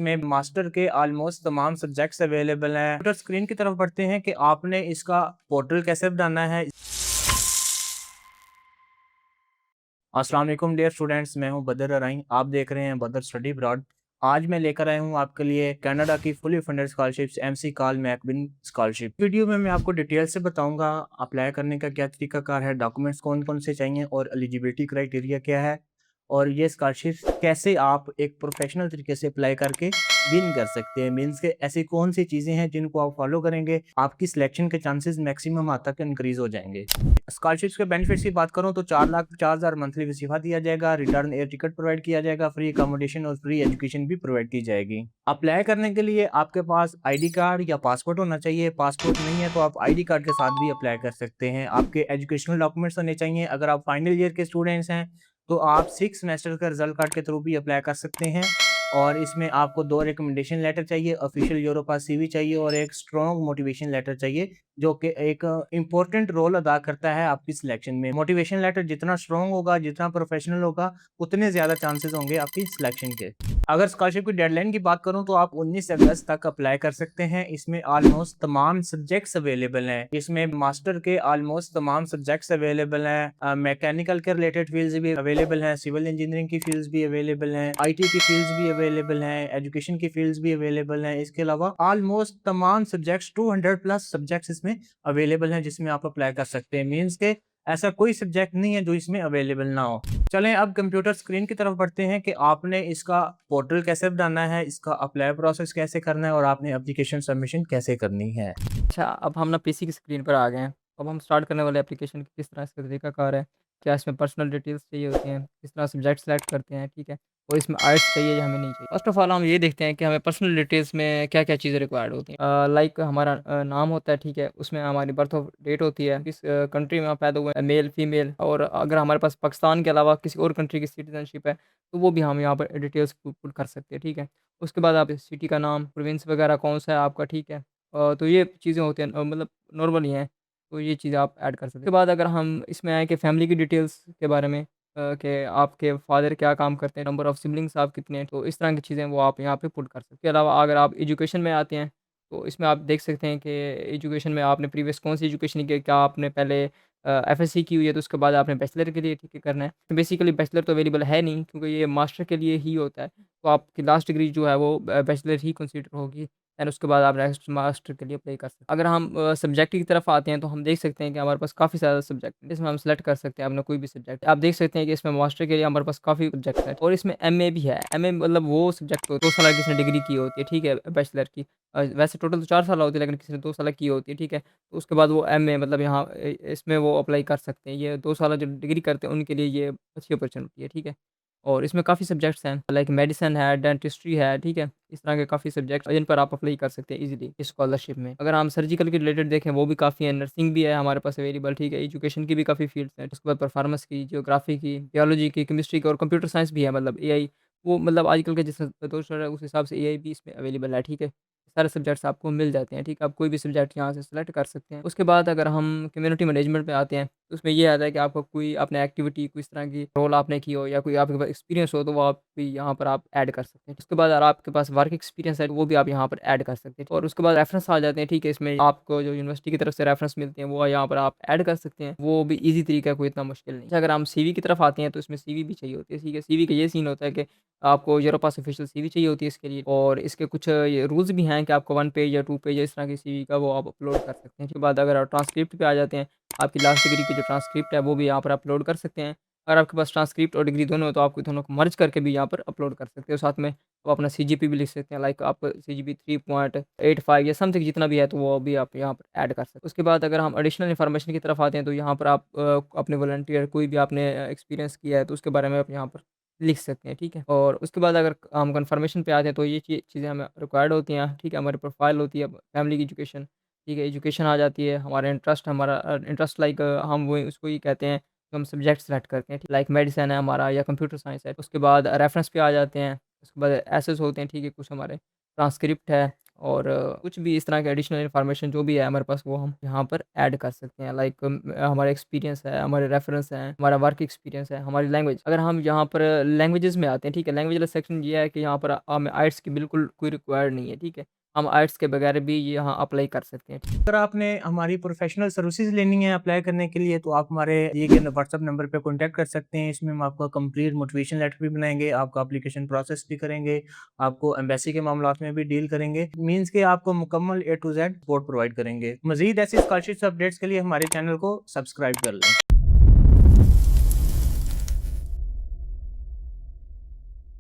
में मास्टर के ऑलमोस्ट तमाम सब्जेक्ट्स अवेलेबल हैं। कंप्यूटर स्क्रीन की तरफ बढ़ते हैं कि आपने इसका पोर्टल कैसे बनाना है। अस्सलाम वालेकुम डियर स्टूडेंट्स, मैं हूं बदर अराइन। आप देख रहे हैं बदर स्टडी अब्रॉड। आज मैं लेकर आया हूं आपके लिए कनाडा की fully funded scholarships McCall MacBain scholarship. Video में मैं आपको डिटेल से बताऊंगा अप्लाई करने का क्या तरीकाकार है, डॉक्यूमेंट्स कौन कौन से चाहिए और एलिजिबिलिटी क्राइटेरिया क्या है, और ये स्कॉलरशिप कैसे आप एक प्रोफेशनल तरीके से अप्लाई करके विन कर सकते हैं। मीन्स के ऐसी कौन सी चीज़ें हैं जिनको आप फॉलो करेंगे आपकी सिलेक्शन के चांसेस मैक्सिमम हद तक इंक्रीज हो जाएंगे। स्कॉलरशिप्स के बेनिफिट्स की बात करूं तो 4,04,000 मंथली वजीफा दिया जाएगा, रिटर्न एयर टिकट प्रोवाइड किया जाएगा, फ्री अकोमोडेशन और फ्री एजुकेशन भी प्रोवाइड की जाएगी। अप्लाई करने के लिए आपके पास आईडी कार्ड या पासपोर्ट होना चाहिए। पासपोर्ट नहीं है तो आप आईडी कार्ड के साथ भी अप्लाई कर सकते हैं। आपके एजुकेशनल डॉक्यूमेंट्स होने चाहिए। अगर आप फाइनल ईयर के स्टूडेंट्स हैं तो आप 6 सेमेस्टर का रिजल्ट कार्ड के थ्रू भी अप्लाई कर सकते हैं। और इसमें आपको 2 रिकमेंडेशन लेटर चाहिए, ऑफिशियल यूरोपा सीवी चाहिए और एक स्ट्रॉन्ग मोटिवेशन लेटर चाहिए जो कि एक इम्पोर्टेंट रोल अदा करता है आपकी सिलेक्शन में। मोटिवेशन लेटर जितना स्ट्रॉन्ग होगा, जितना प्रोफेशनल होगा, उतने ज़्यादा चांसेस होंगे आपकी सिलेक्शन के। अगर स्कॉलरशिप की डेडलाइन की बात करूं तो आप 19 अगस्त तक अप्लाई कर सकते हैं। इसमें ऑलमोस्ट तमाम सब्जेक्ट्स अवेलेबल हैं। इसमें मास्टर के ऑलमोस्ट तमाम सब्जेक्ट्स अवेलेबल हैं। मैकेनिकल के रिलेटेड फील्ड्स भी अवेलेबल हैं, सिविल इंजीनियरिंग की फील्ड्स भी अवेलेबल हैं, आईटी की फील्ड्स भी अवेलेबल हैं, एजुकेशन की फील्ड्स भी अवेलेबल हैं। इसके अलावा ऑलमोस्ट तमाम सब्जेक्ट्स 200 प्लस सब्जेक्ट्स इसमें अवेलेबल हैं जिसमें आप अप्लाई कर सकते हैं। मीन्स के ऐसा कोई सब्जेक्ट नहीं है जो इसमें अवेलेबल ना हो। चलें अब कंप्यूटर स्क्रीन की तरफ बढ़ते हैं कि आपने इसका पोर्टल कैसे बनाना है, इसका अप्लाई प्रोसेस कैसे करना है और आपने एप्लीकेशन सबमिशन कैसे करनी है। अच्छा, अब हम ना पीसी की स्क्रीन पर आ गए हैं। अब हम स्टार्ट करने वाले एप्लीकेशन की किस तरह इसका तरीकाकार है, क्या इसमें पर्सनल डिटेल्स चाहिए होती हैं, किस तरह सब्जेक्ट सेलेक्ट करते हैं, ठीक है? और इसमें आइल्स चाहिए या हमें नहीं चाहिए। फर्स्ट ऑफ ऑल हम ये देखते हैं कि हमें पर्सनल डिटेल्स में क्या-क्या चीज़ें रिक्वायर्ड होती हैं। लाइक हमारा नाम होता है, ठीक है? उसमें हमारी बर्थ ऑफ डेट होती है, किस कंट्री में आप पैदा हुए हैं, मेल, फीमेल, और अगर हमारे पास पाकिस्तान के अलावा किसी और कंट्री की सिटीज़नशिप है, तो वो भी हम यहाँ पर डिटेल्स पुट कर सकते हैं, ठीक है? उसके बाद आप सिटी का नाम, प्रोविंस वगैरह कौन-सा है आपका, ठीक है? तो ये चीज़ें होती हैं, मतलब नॉर्मल ही हैं, तो ये चीज़ें आप ऐड कर सकते हैं। उसके बाद अगर हम इसमें आएँ कि फैमिली की डिटेल्स के बारे में, कि आपके फादर क्या काम करते हैं, नंबर ऑफ सिबलिंग्स आप कितने हैं, तो इस तरह की चीज़ें वो आप यहाँ पे पुट कर सकते हैं। इसके अलावा अगर आप एजुकेशन में आते हैं, तो इसमें आप देख सकते हैं कि एजुकेशन में आपने प्रीवियस कौन-सी एजुकेशन की है, क्या आपने पहले एफएससी की हुई है, तो उसके बाद आपने बैचलर के लिए ठीक है करना है। बेसिकली बैचलर तो अवेलेबल है नहीं क्योंकि ये मास्टर के लिए ही होता है, तो आपकी लास्ट डिग्री जो है वो बैचलर ही कंसीडर होगी। एंड उसके बाद आप नेक्स्ट मास्टर के लिए अप्लाई कर सकते हैं। अगर हम सब्जेक्ट की तरफ आते हैं तो हम देख सकते हैं कि हमारे पास काफ़ी ज़्यादा सब्जेक्ट हैं, इसमें हम सेलेक्ट कर सकते हैं अपना कोई भी सब्जेक्ट। आप देख सकते हैं कि इसमें मास्टर के लिए हमारे पास काफ़ी सब्जेक्ट हैं और इसमें एमए भी है। एमए मतलब वो सब्जेक्ट होता है 2 साल की जिसने डिग्री की होती है, ठीक है? बैचलर की। वैसे टोटल तो 4 साल होती है लेकिन किसी ने 2 साल की होती है, ठीक है? तो उसके बाद वो एमए मतलब यहाँ इसमें वो अप्लाई कर सकते हैं। ये 2 साल जो डिग्री करते हैं उनके लिए ये अच्छी अपॉर्च्युनिटी है, ठीक है? और इसमें काफ़ी सब्जेक्ट्स हैं, लाइक मेडिसिन है, डेंटिस्ट्री है, ठीक है? इस तरह के काफ़ी सब्जेक्ट्स जिन पर आप अप्लाई कर सकते हैं ईज़िली इस स्कॉलरशिप में। अगर हम सर्जिकल के रिलेटेड देखें वो भी काफ़ी है, नर्सिंग भी है हमारे पास अवेलेबल, ठीक है? एजुकेशन की भी काफ़ी फ़ील्ड्स हैं, उसके बाद परफॉर्मेंस की, जियोग्राफी की, बायोलॉजी की, केमिस्ट्री की और कंप्यूटर साइंस भी है, मतलब एआई। वो मतलब आजकल के जिस दौर चल रहा है उस हिसाब से एआई भी इसमें अवेलेबल है, ठीक है? सारे सब्जेक्ट्स आपको मिल जाते हैं, ठीक है? आप कोई भी सब्जेक्ट यहाँ से सेलेक्ट कर सकते हैं। उसके बाद अगर हम कम्युनिटी मैनेजमेंट पे आते हैं, तो उसमें ये आता है कि आपको कोई आपने एक्टिविटी कोई इस तरह की रोल आपने की हो या कोई आपके पास एक्सपीरियंस हो, तो वो आप भी यहाँ पर आप ऐड कर सकते हैं। उसके बाद अगर आपके पास वर्क एक्सपीरियंस है, तो वो भी आप यहाँ पर ऐड कर सकते हैं। और उसके बाद रेफरेंस आ जाते हैं, ठीक है? इसमें आपको जो यूनिवर्सिटी की तरफ से रेफरेंस मिलते हैं, वो यहाँ पर आप ऐड कर सकते हैं। वो भी ईज़ी तरीका है, कोई इतना मुश्किल नहीं। अच्छा, अगर हम सीवी की तरफ आते हैं, तो इसमें सीवी भी चाहिए होती है, ठीक है? सीवी का ये सीन होता है कि आपको यूरो पास ऑफिशियल सीवी चाहिए होती है इसके लिए, और इसके कुछ ये रूल्स भी हैं कि आपको 1 पेज या 2 पेज इस तरह की सीवी का वो आप अपलोड कर सकते हैं। उसके बाद अगर आप ट्रांसक्रिप्ट पे आ जाते हैं, आपकी लास्ट डिग्री की जो ट्रांसक्रिप्ट है वो भी यहाँ पर अपलोड कर सकते हैं। अगर आपके पास ट्रांसक्रिप्ट और डिग्री दोनों हो तो आप दोनों को मर्ज करके भी यहाँ पर अपलोड कर सकते हो। साथ में आप अपना सीजीपी भी लिख सकते हैं, लाइक आप सीजीपी 3.85 या समथिंग जितना भी है, तो वो भी आप यहाँ पर ऐड कर सकते हैं। उसके बाद अगर हम एडिशनल इन्फॉर्मेशन की तरफ आते हैं, तो यहाँ पर आप अपने वॉलंटियर कोई भी आपने एक्सपीरियंस किया है तो उसके बारे में आप यहाँ पर लिख सकते हैं, ठीक है? और उसके बाद अगर हम कन्फर्मेशन पे आते हैं, तो ये चीज़ें हमें रिक्वायर्ड होती हैं, ठीक है? हमारी प्रोफ़ाइल होती है, फैमिली की एजुकेशन, ठीक है? एजुकेशन आ जाती है, हमारा इंटरेस्ट, हमारा इंटरेस्ट, लाइक हम वो उसको ही कहते हैं, हम सब्जेक्ट सेलेक्ट करते हैं, लाइक मेडिसिन है हमारा या कंप्यूटर साइंस है। उसके बाद रेफरेंस पे आ जाते हैं, उसके बाद एसेस होते हैं, ठीक है? कुछ हमारे ट्रांसक्रिप्ट है, और कुछ भी इस तरह के एडिशनल इन्फॉर्मेशन जो भी है हमारे पास वो हम यहाँ पर ऐड कर सकते हैं। लाइक हमारा एक्सपीरियंस है, हमारे रेफरेंस हैं, हमारा वर्क एक्सपीरियंस है, हमारी लैंग्वेज। अगर हम यहाँ पर लैंग्वेजेस में आते हैं, ठीक है, लैंग्वेज वाला सेक्शन ये है कि यहाँ पर हमें आइट्स की बिल्कुल कोई रिक्वायर्ड नहीं है, ठीक है। हम आइट्स के बगैर भी यहाँ अप्लाई कर सकते हैं। अगर आपने हमारी प्रोफेशनल सर्विसेज लेनी है अप्लाई करने के लिए, तो आप हमारे दिए गए व्हाट्सएप नंबर पे कॉन्टैक्ट कर सकते हैं। इसमें हम आपका कंप्लीट मोटिवेशन लेटर भी बनाएंगे, आपका एप्लीकेशन प्रोसेस भी करेंगे, आपको एम्बेसी के मामलात में भी डील करेंगे। मींस के आपको मुकम्मल A to Z support provide करेंगे। मजीद ऐसी स्कॉलरशिप अपडेट्स के लिए हमारे चैनल को सब्सक्राइब कर लें।